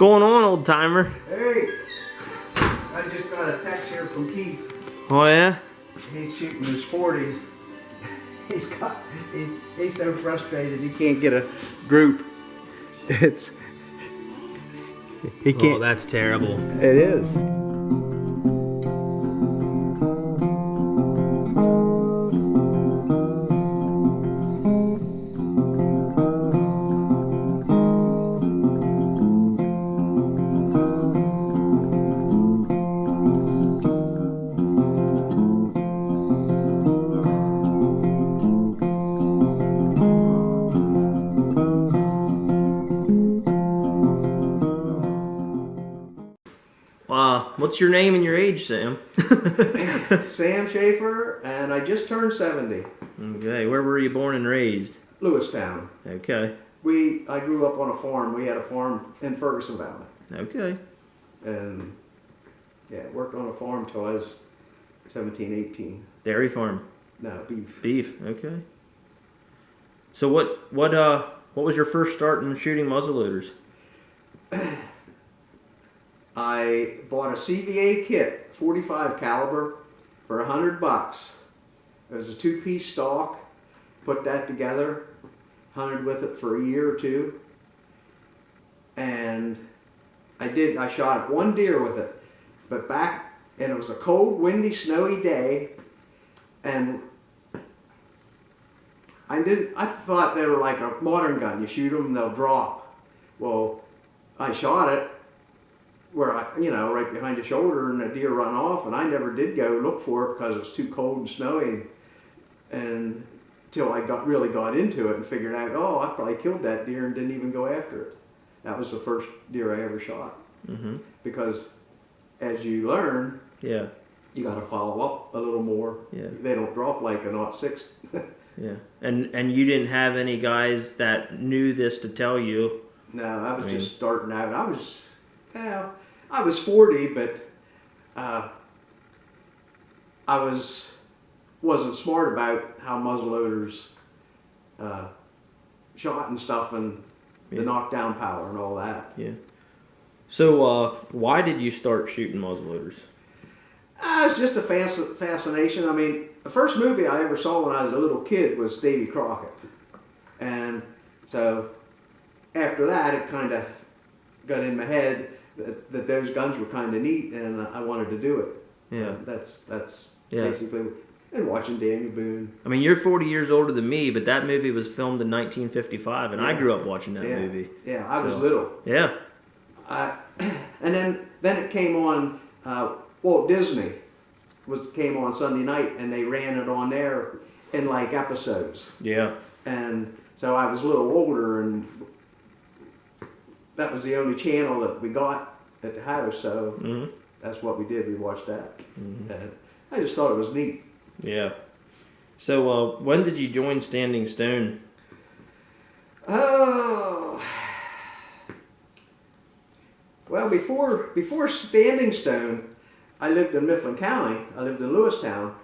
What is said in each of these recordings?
going on, old timer? Hey, I just got a text here from Keith. Oh yeah? He's shooting his 40. He's so frustrated he can't get a group. He can't. Oh, that's terrible. It is. What's your name and your age, Sam? Sam Sheaffer, and I just turned 70. Okay, where were you born and raised? Lewistown. Okay. I grew up on a farm. We had a farm in Ferguson Valley. Okay. And yeah, worked on a farm till I was 17, 18. Dairy farm? No, beef. Beef, okay. So what was your first start in shooting muzzleloaders? I bought a CVA kit, 45 caliber, for $100. It was a 2-piece stock. Put that together, hunted with it for a year or two, and I shot one deer with it. But and it was a cold, windy, snowy day, and I thought they were like a modern gun. You shoot them, they'll drop. Well, I shot it where right behind the shoulder, and the deer run off, and I never did go look for it because it was too cold and snowy, and until I really got into it and figured out, oh, I probably killed that deer and didn't even go after it. That was the first deer I ever shot. Mm-hmm. Because as you learn, yeah, you got to follow up a little more. Yeah, they don't drop like a 0.6. Yeah, and you didn't have any guys that knew this to tell you. No, I was just starting out. I was 40, but I wasn't smart about how muzzleloaders shot and stuff, and the knockdown power and all that. Yeah. So why did you start shooting muzzleloaders? It's just a fascination. I mean, the first movie I ever saw when I was a little kid was Davy Crockett. And so after that, it kind of got in my head that those guns were kind of neat, and I wanted to do it. Yeah. That's basically, and watching Daniel Boone. I mean, you're 40 years older than me, but that movie was filmed in 1955, and I grew up watching that movie. Yeah, I was little. Yeah. And then it came on, Walt Disney came on Sunday night, and they ran it on there in like episodes. Yeah. And so I was a little older, and that was the only channel that we got at the house, so that's what we did. We watched that. And I just thought it was neat. Yeah. So when did you join Standing Stone? Oh, well, before Standing Stone, I lived in Mifflin County. I lived in Lewistown,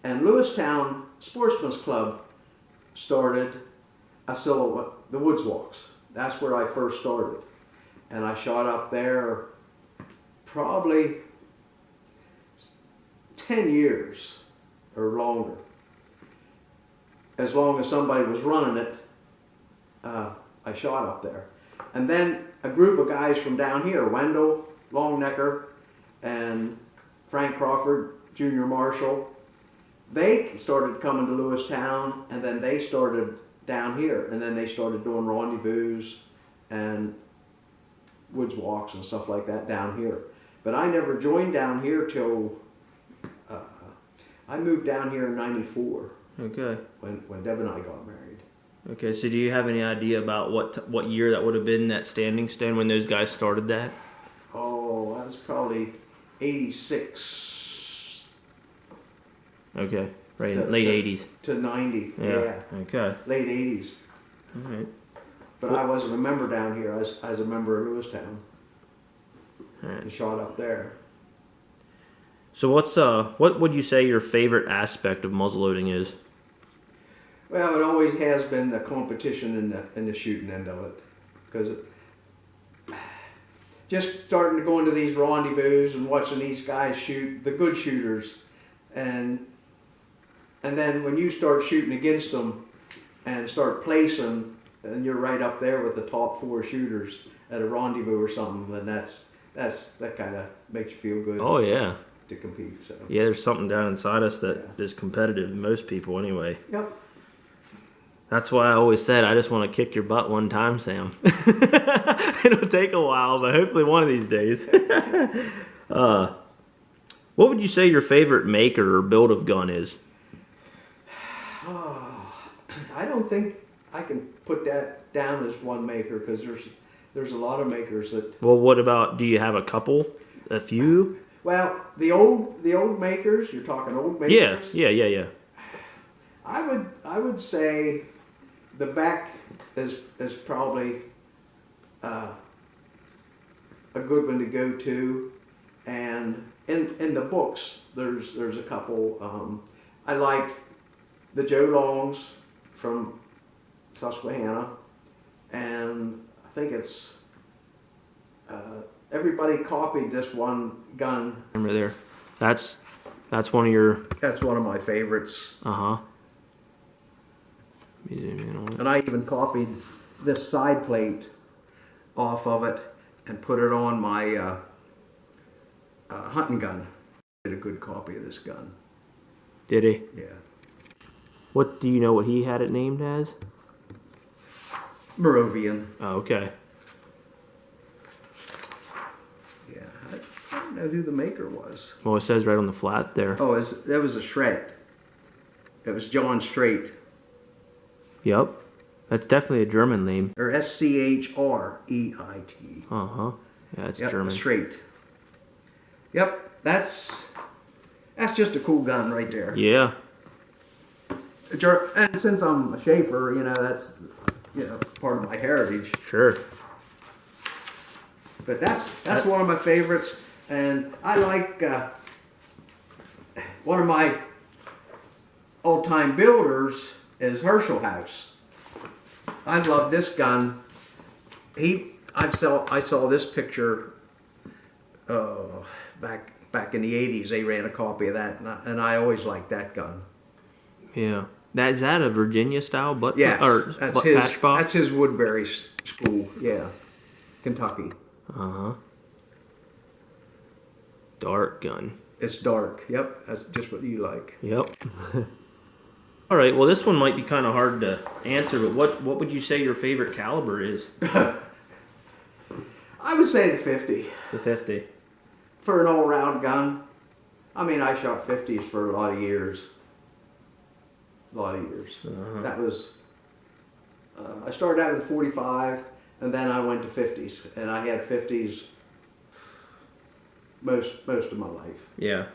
and Lewistown Sportsman's Club started a silhouette, the Woods Walks. That's where I first started, and I shot up there probably 10 years or longer. As long as somebody was running it, I shot up there. And then a group of guys from down here, Wendell Longnecker and Frank Crawford, Junior Marshall, they started coming to Lewistown, and then they started down here, and then they started doing rendezvous and woods walks and stuff like that down here. But I never joined down here till I moved down here in '94. Okay. When Deb and I got married. Okay, so do you have any idea about what year that would have been, that Standing Stone, when those guys started that? Oh, that was probably 86. Okay, right, late 80s. To 90, yeah. Okay. Late 80s. All right. But I wasn't a member down here. I was a member of Lewistown. All right. And shot up there. So what would you say your favorite aspect of muzzleloading is? Well, it always has been the competition in the shooting end of it, because just starting to go into these rendezvous and watching these guys shoot, the good shooters, and then when you start shooting against them and start placing, and you're right up there with the top 4 shooters at a rendezvous or something, then that kind of makes you feel good. Oh yeah. To compete. So. Yeah, there's something down inside us that is competitive. Most people, anyway. Yep. That's why I always said I just want to kick your butt one time, Sam. It'll take a while, but hopefully one of these days. What would you say your favorite maker or build of gun is? I don't think I can put that down as one maker because there's a lot of makers that. Well, what about? Do you have a couple? A few? Well, the old makers. You're talking old makers. Yeah. I would say the Beck is probably a good one to go to, and in the books there's a couple. I liked the Joe Longs from Susquehanna, and I think it's everybody copied this one gun. Remember there, that's one of your. That's one of my favorites. And I even copied this side plate off of it and put it on my hunting gun. Did a good copy of this gun. Did he? Yeah. What do you know? What he had it named as? Moravian. Oh, okay. Yeah, I don't know who the maker was. Well, it says right on the flat there. Oh, that was a Shred. It was John Straight. Yep. That's definitely a German name. Or Schreit. Yeah, it's Yep, German. Straight. Yep, that's just a cool gun right there. Yeah. And since I'm a Sheaffer, that's part of my heritage. Sure. But that's one of my favorites, and I like one of my old-time builders is Herschel House. I love this gun. I saw this picture back in the 80s. They ran a copy of that, and I always liked that gun. Yeah. Is that a Virginia style butt? Yes, or that's patch box? That's his Woodbury school. Yeah, Kentucky. Dark gun. It's dark. Yep, that's just what you like. Yep. All right. Well, this one might be kind of hard to answer, but what would you say your favorite caliber is? I would say the 50. The 50. For an all-round gun. I mean, I shot 50s for a lot of years. That was. I started out with 45, and then I went to 50s, and I had 50s most of my life. Yeah.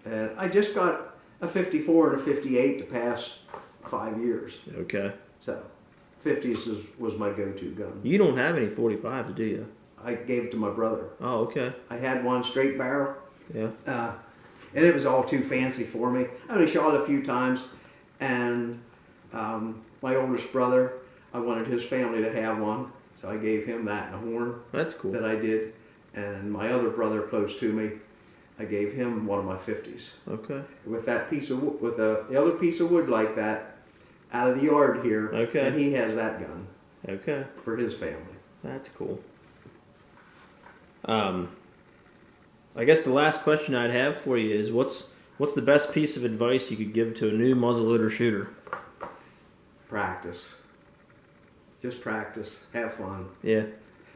And I just got a 54 and a 58 the past 5 years. Okay. So, 50s was my go-to gun. You don't have any 45s, do you? I gave it to my brother. Oh, okay. I had one straight barrel. Yeah. And it was all too fancy for me. I only shot it a few times, and my oldest brother, I wanted his family to have one, so I gave him that and a horn. That's cool. That I did. And my other brother close to me, I gave him one of my 50s. Okay. With that piece of wood, with the other piece of wood like that, out of the yard here. Okay. And he has that gun. Okay. For his family. That's cool. I guess the last question I'd have for you is what's the best piece of advice you could give to a new muzzleloader shooter? Practice. Just practice. Have fun. Yeah.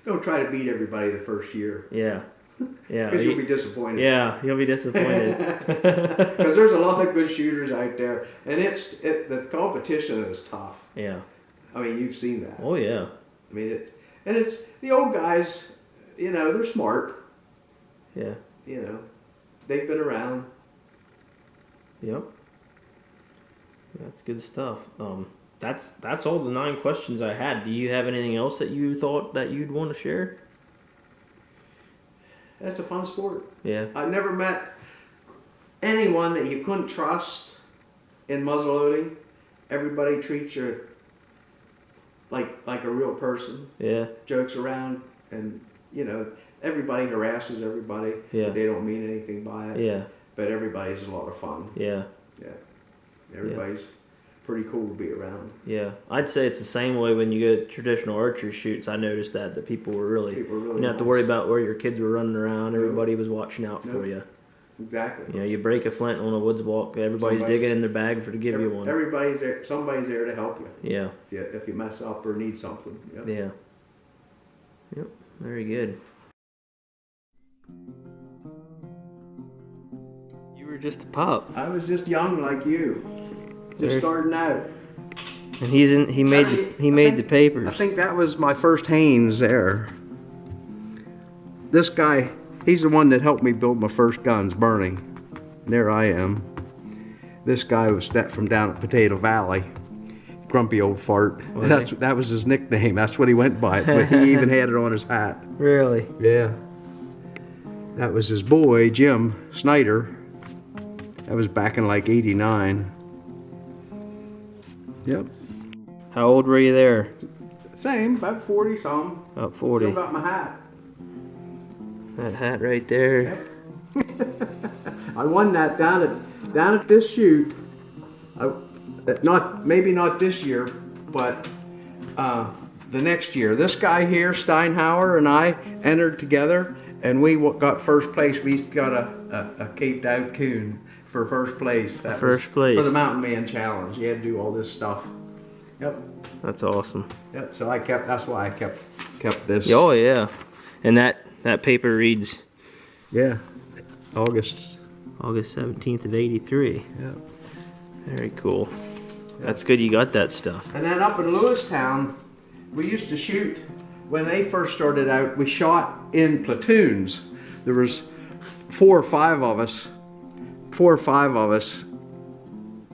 Don't try to beat everybody the first year. Yeah. Yeah. Because you'll be disappointed. Yeah, you'll be disappointed. Because there's a lot of good shooters out there, and the competition is tough. Yeah. I mean, you've seen that. Oh yeah. I mean, it's the old guys. They're smart. Yeah. They've been around. Yep. That's good stuff. That's all the 9 questions I had. Do you have anything else that you thought that you'd want to share? That's a fun sport. Yeah. I've never met anyone that you couldn't trust in muzzleloading. Everybody treats you like a real person. Yeah. Jokes around, and you know, everybody harasses everybody. Yeah. But they don't mean anything by it. Yeah. But everybody's a lot of fun. Yeah. Yeah. Everybody's pretty cool to be around. Yeah. I'd say it's the same way when you go to traditional archery shoots. I noticed that people were really, you didn't have to worry about where your kids were running around. Everybody was watching out for you. Exactly. You know, you break a flint on a woods walk, everybody's digging in their bag to give you one. Everybody's there. Somebody's there to help you. Yeah. If you mess up or need something. Yep. Yeah. Yep. Very good. You were just a pup. I was just young like you, just starting out. And he made the papers. I think that was my first Haynes there. This guy, he's the one that helped me build my first guns, Bernie. And there I am. This guy was from down at Potato Valley. Grumpy old fart. That was his nickname. That's what he went by. But he even had it on his hat. Really? Yeah. That was his boy, Jim Snyder. That was back in like '89. Yep. How old were you there? Same, about 40 some. About 40. Still got my hat. That hat right there. I won that down at this shoot. Maybe not this year, but the next year. This guy here, Steinhauer, and I entered together, and we got first place. We got a caped out coon for first place. First place for the Mountain Man Challenge. You had to do all this stuff. Yep. That's awesome. Yep. So that's why I kept this. Oh yeah, and that paper reads. Yeah. August 17th of '83. Yeah. Very cool. That's good you got that stuff. And then up in Lewistown, we used to shoot, when they first started out, we shot in platoons. There was four or five of us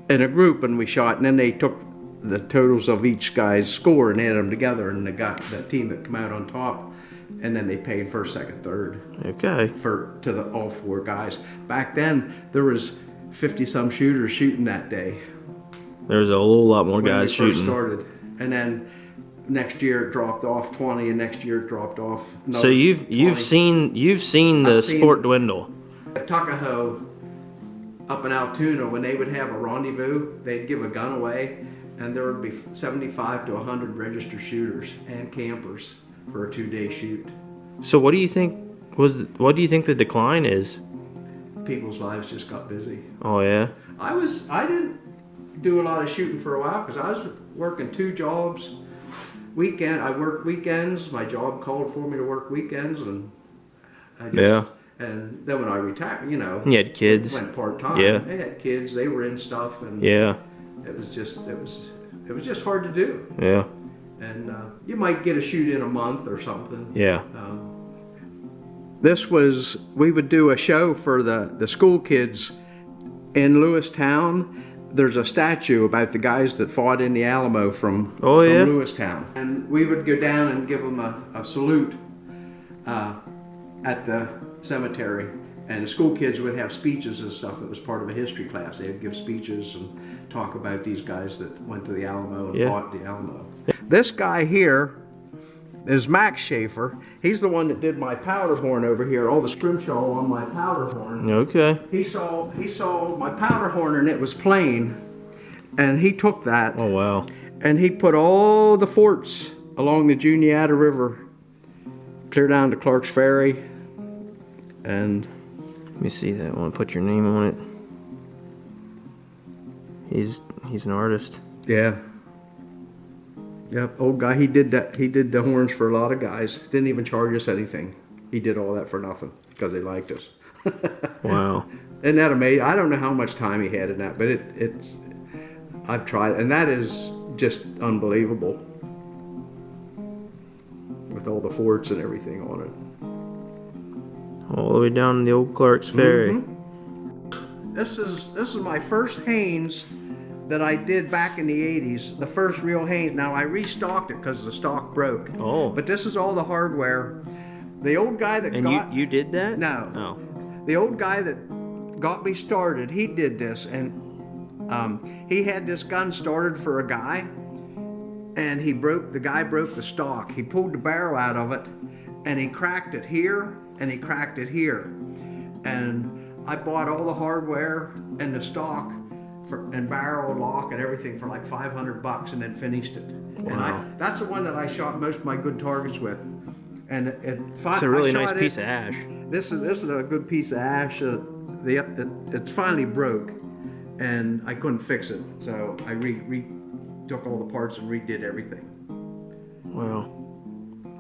in a group, and we shot, and then they took the totals of each guy's score and added them together, and they got the team that come out on top, and then they paid first, second, third. Okay. To all four guys. Back then, there was 50-some shooters shooting that day. There was a whole lot more guys shooting. First started, and then next year it dropped off 20, and next year it dropped off. So you've seen the sport dwindle. At Tuckahoe, up in Altoona, when they would have a rendezvous, they'd give a gun away, and there would be 75 to 100 registered shooters and campers for a 2-day shoot. So what do you think the decline is? People's lives just got busy. Oh yeah. I didn't do a lot of shooting for a while because I was working 2 jobs. I worked weekends. My job called for me to work weekends, and And then when I retired, you had kids. Went part time. Yeah. They had kids. They were in stuff, and yeah. It was just hard to do. Yeah. And you might get a shoot in a month or something. Yeah. We would do a show for the school kids in Lewistown. There's a statue about the guys that fought in the Alamo from Lewistown. And we would go down and give them a salute at the cemetery. And the school kids would have speeches and stuff. It was part of a history class. They'd give speeches and talk about these guys that went to the Alamo and fought the Alamo. This guy here is Max Sheaffer. He's the one that did my powder horn over here, all the scrimshaw on my powder horn. Okay. He saw my powder horn and it was plain, and he took that. Oh wow. And he put all the forts along the Juniata River, clear down to Clark's Ferry, and let me see that one. Put your name on it. He's an artist. Yeah. Yep, old guy. He did that. He did the horns for a lot of guys. Didn't even charge us anything. He did all that for nothing because they liked us. Wow. Isn't that amazing? I don't know how much time he had in that, but it's. I've tried, and that is just unbelievable with all the forts and everything on it. All the way down to the old Clark's Ferry. Mm-hmm. This is my first Haynes that I did back in the 80s, the first real Haynes. Now I restocked it because the stock broke. Oh. But this is all the hardware. The old guy that you did that? No. Oh. The old guy that got me started, he did this, and he had this gun started for a guy, and the guy broke the stock. He pulled the barrel out of it, and he cracked it here, and he cracked it here. And I bought all the hardware and the stock and barrel, lock, and everything for like $500 and then finished it. Wow. And that's the one that I shot most of my good targets with. And it's a really nice piece of ash. This is a good piece of ash. It finally broke, and I couldn't fix it, so I took all the parts and redid everything. Wow.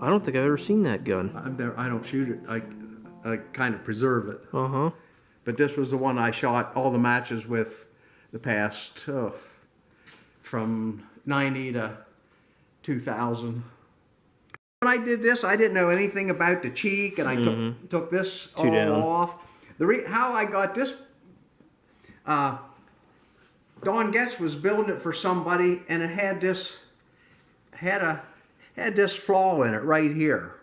I don't think I've ever seen that gun. I don't shoot it. I kind of preserve it. Uh-huh. But this was the one I shot all the matches with the past, from 90 to 2000. When I did this, I didn't know anything about the cheek, and I took this all off. How I got this, Don Getz was building it for somebody, and it had this flaw in it right here,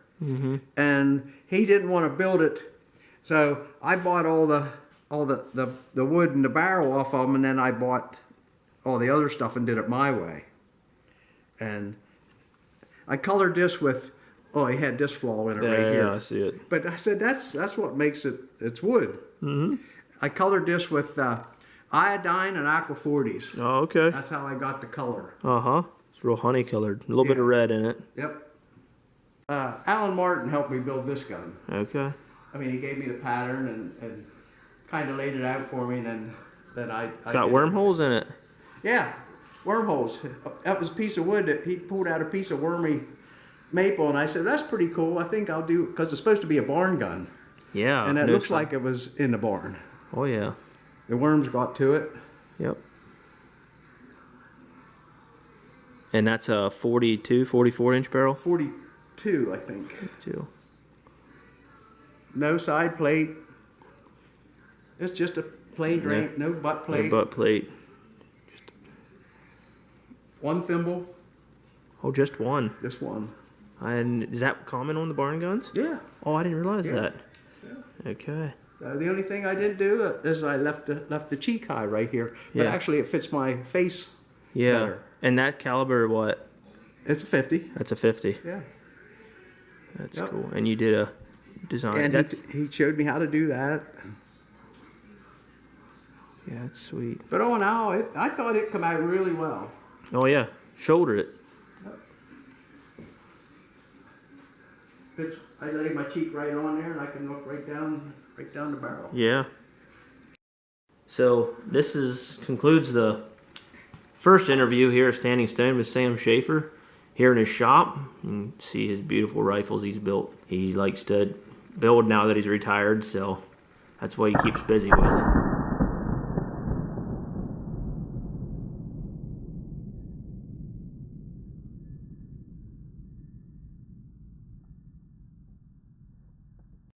and he didn't want to build it, so I bought all the wood and the barrel off of them, and then I bought all the other stuff and did it my way, and I colored this with, he had this flaw in it right here. Yeah, I see it. But I said that's what makes it's wood. I colored this with iodine and aqua 40s. Oh, okay. That's how I got the color. Uh-huh. It's real honey colored. A little bit of red in it. Yep. Alan Martin helped me build this gun. Okay. I mean, he gave me the pattern and kind of laid it out for me, and then I got wormholes in it. Yeah, wormholes. That was a piece of wood that he pulled out a piece of wormy maple, and I said, that's pretty cool. I think I'll do, because it's supposed to be a barn gun. Yeah. And it looks like it was in the barn. Oh, yeah. The worms got to it. Yep. And that's a 42, 44-inch barrel? 42, I think. 42. No side plate. It's just a plain drain, no butt plate. No butt plate. One thimble. Oh, just one. Just one. And is that common on the barn guns? Yeah. Oh, I didn't realize that. Yeah. Okay. The only thing I didn't do is I left the cheek high right here, but actually it fits my face better. And that caliber, what? It's a 50. That's a 50. Yeah. That's cool. And you did a design. And he showed me how to do that. Yeah, that's sweet. But oh no, I thought it come out really well. Oh yeah, shoulder it. I lay my cheek right on there, and I can look right down the barrel. Yeah. So this concludes the first interview here at Standing Stone with Sam Sheaffer here in his shop. You can see his beautiful rifles he's built. He likes to build now that he's retired, so that's what he keeps busy with.